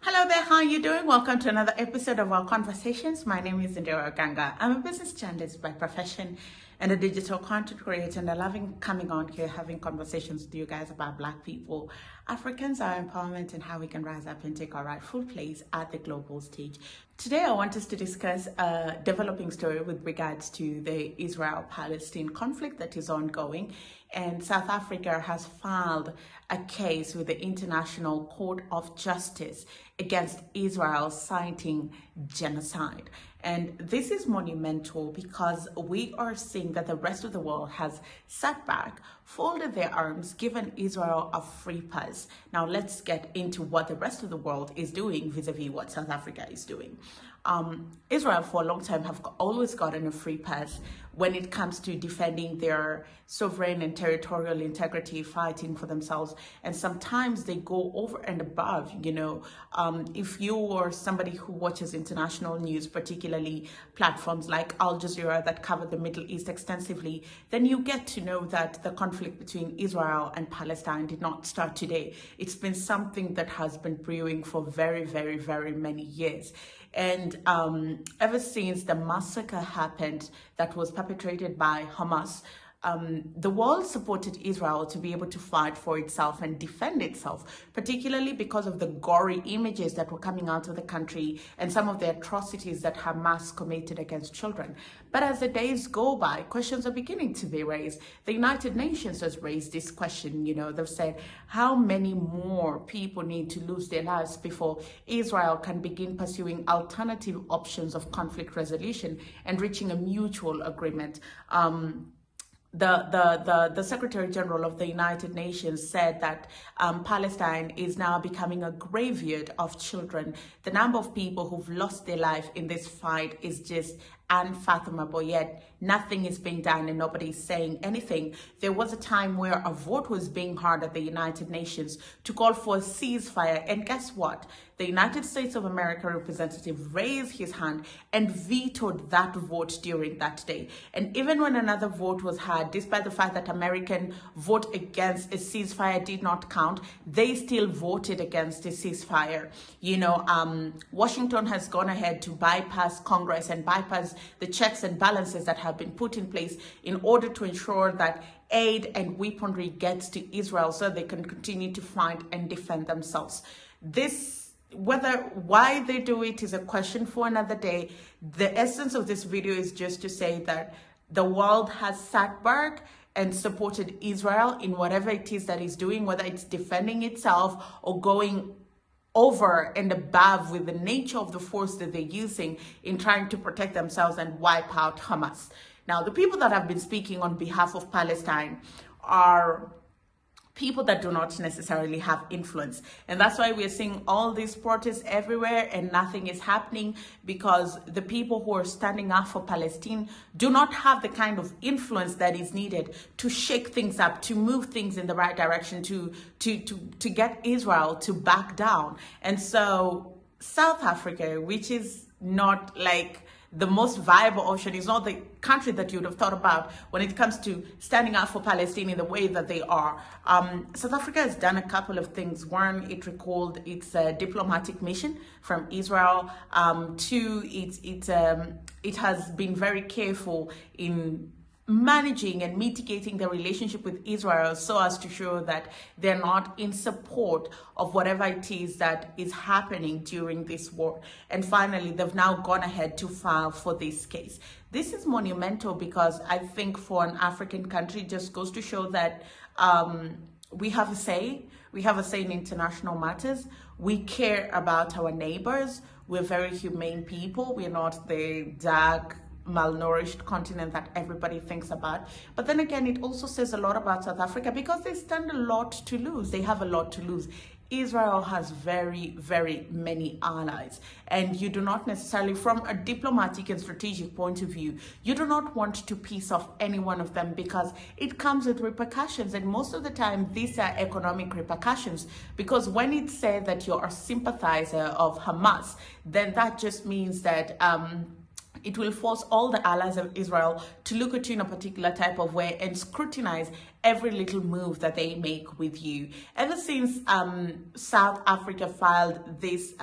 Hello there, how are you doing? Welcome to another episode of our conversations. My name is Ondiro Oganga. I'm a business journalist by profession and a digital content creator, and I love coming on here having conversations with you guys about Black people, Africans, our empowerment, and how we can rise up and take our rightful place at the global stage. Today, I want us to discuss a developing story with regards to the Israel-Palestine conflict that is ongoing. And South Africa has filed a case with the International Court of Justice against Israel, citing genocide. And this is monumental because we are seeing that the rest of the world has sat back, folded their arms, given Israel a free pass. Now let's get into what the rest of the world is doing vis-a-vis what South Africa is doing. Israel for a long time have always gotten a free pass when it comes to defending their sovereign and territorial integrity, fighting for themselves. And sometimes they go over and above, if you are somebody who watches international news, particularly platforms like Al Jazeera that cover the Middle East extensively, then you get to know that the conflict between Israel and Palestine did not start today. It's been something that has been brewing for very, very, very many years. And ever since the massacre happened that was perpetrated by Hamas, the world supported Israel to be able to fight for itself and defend itself, particularly because of the gory images that were coming out of the country and some of the atrocities that Hamas committed against children. But as the days go by, questions are beginning to be raised. The United Nations has raised this question. They've said, how many more people need to lose their lives before Israel can begin pursuing alternative options of conflict resolution and reaching a mutual agreement? The Secretary General of the United Nations said that Palestine is now becoming a graveyard of children. The number of people who've lost their life in this fight is just unfathomable, yet nothing is being done and nobody's saying anything. There was a time where a vote was being heard at the United Nations to call for a ceasefire, and guess what? The United States of America representative raised his hand and vetoed that vote during that day. And even when another vote was had, despite the fact that American vote against a ceasefire did not count, they still voted against a ceasefire. Washington has gone ahead to bypass Congress and bypass the checks and balances that have been put in place in order to ensure that aid and weaponry gets to Israel so they can continue to fight and defend themselves. Why they do it is a question for another day. The essence of this video is just to say that the world has sat back and supported Israel in whatever it is that it's doing, whether it's defending itself or going over and above with the nature of the force that they're using in trying to protect themselves and wipe out Hamas. Now, the people that have been speaking on behalf of Palestine are people that do not necessarily have influence. And that's why we're seeing all these protests everywhere and nothing is happening, because the people who are standing up for Palestine do not have the kind of influence that is needed to shake things up, to move things in the right direction, to get Israel to back down. And so South Africa, which is not like the most viable option, is not the country that you would have thought about when it comes to standing up for Palestine in the way that they are. South Africa has done a couple of things. One, it recalled its diplomatic mission from Israel. Two, it has been very careful in managing and mitigating the relationship with Israel so as to show that they're not in support of whatever it is that is happening during this war. And finally, they've now gone ahead to file for this case. This is monumental because I think for an African country, it just goes to show that we have a say. We have a say in international matters. We care about our neighbors. We're very humane people. We're not the dark, malnourished continent that everybody thinks about. But then again, it also says a lot about South Africa because they stand a lot to lose. They have a lot to lose. Israel has very, very many allies, and you do not necessarily, from a diplomatic and strategic point of view, you do not want to piss off any one of them because it comes with repercussions, and most of the time these are economic repercussions, because when it's said that you're a sympathizer of Hamas, then that just means that it will force all the allies of Israel to look at you in a particular type of way and scrutinize every little move that they make with you. Ever since South Africa filed this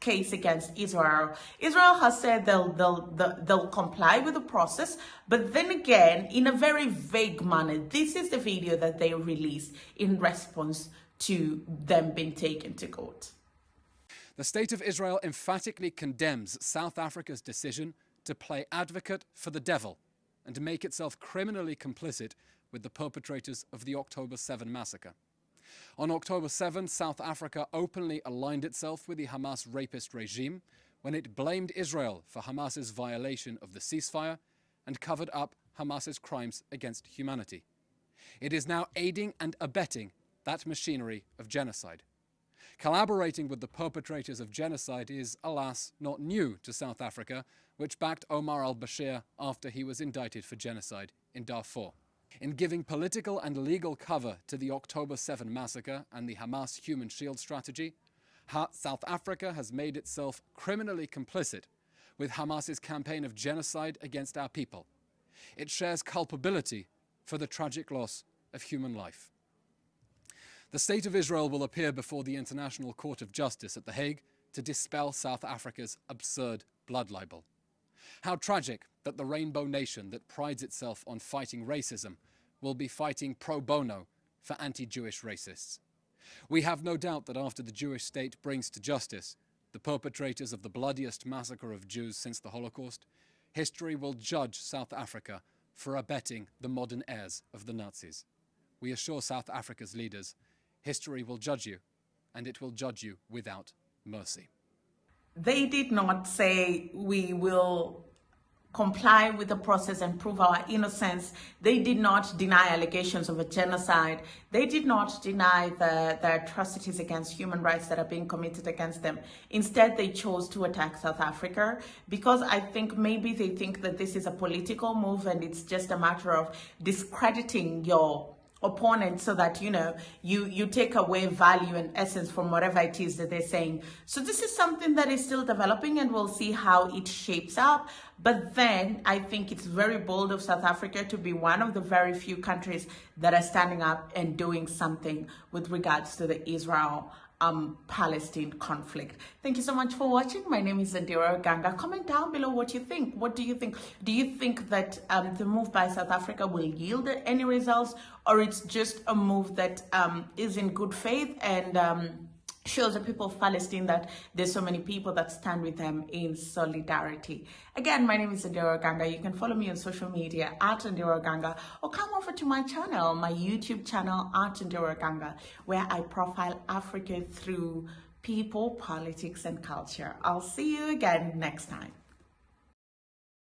case against Israel, Israel has said they'll comply with the process, but then again, in a very vague manner. This is the video that they released in response to them being taken to court. The State of Israel emphatically condemns South Africa's decision to play advocate for the devil and to make itself criminally complicit with the perpetrators of the October 7 massacre. On October 7, South Africa openly aligned itself with the Hamas rapist regime when it blamed Israel for Hamas's violation of the ceasefire and covered up Hamas's crimes against humanity. It is now aiding and abetting that machinery of genocide. Collaborating with the perpetrators of genocide is, alas, not new to South Africa, which backed Omar al-Bashir after he was indicted for genocide in Darfur. In giving political and legal cover to the October 7 massacre and the Hamas human shield strategy, South Africa has made itself criminally complicit with Hamas's campaign of genocide against our people. It shares culpability for the tragic loss of human life. The State of Israel will appear before the International Court of Justice at The Hague to dispel South Africa's absurd blood libel. How tragic that the rainbow nation that prides itself on fighting racism will be fighting pro bono for anti-Jewish racists. We have no doubt that after the Jewish state brings to justice the perpetrators of the bloodiest massacre of Jews since the Holocaust, history will judge South Africa for abetting the modern heirs of the Nazis. We assure South Africa's leaders, history will judge you, and it will judge you without mercy. They did not say we will comply with the process and prove our innocence. They did not deny allegations of a genocide. They did not deny the atrocities against human rights that are being committed against them. Instead, they chose to attack South Africa because I think maybe they think that this is a political move and it's just a matter of discrediting your opponent so that you take away value and essence from whatever it is that they're saying. So this is something that is still developing and we'll see how it shapes up. But then I think it's very bold of South Africa to be one of the very few countries that are standing up and doing something with regards to the Israel-Palestine conflict. Thank you so much for watching. My name is Ondiro Oganga. Comment down below what you think. What do you think? Do you think that the move by South Africa will yield any results, or it's just a move that is in good faith and shows the people of Palestine that there's so many people that stand with them in solidarity? Again, my name is Ondiro Oganga. You can follow me on social media at Ondiro Oganga, or come over to my channel, my YouTube channel at Ondiro Oganga, where I profile Africa through people, politics, and culture. I'll see you again next time.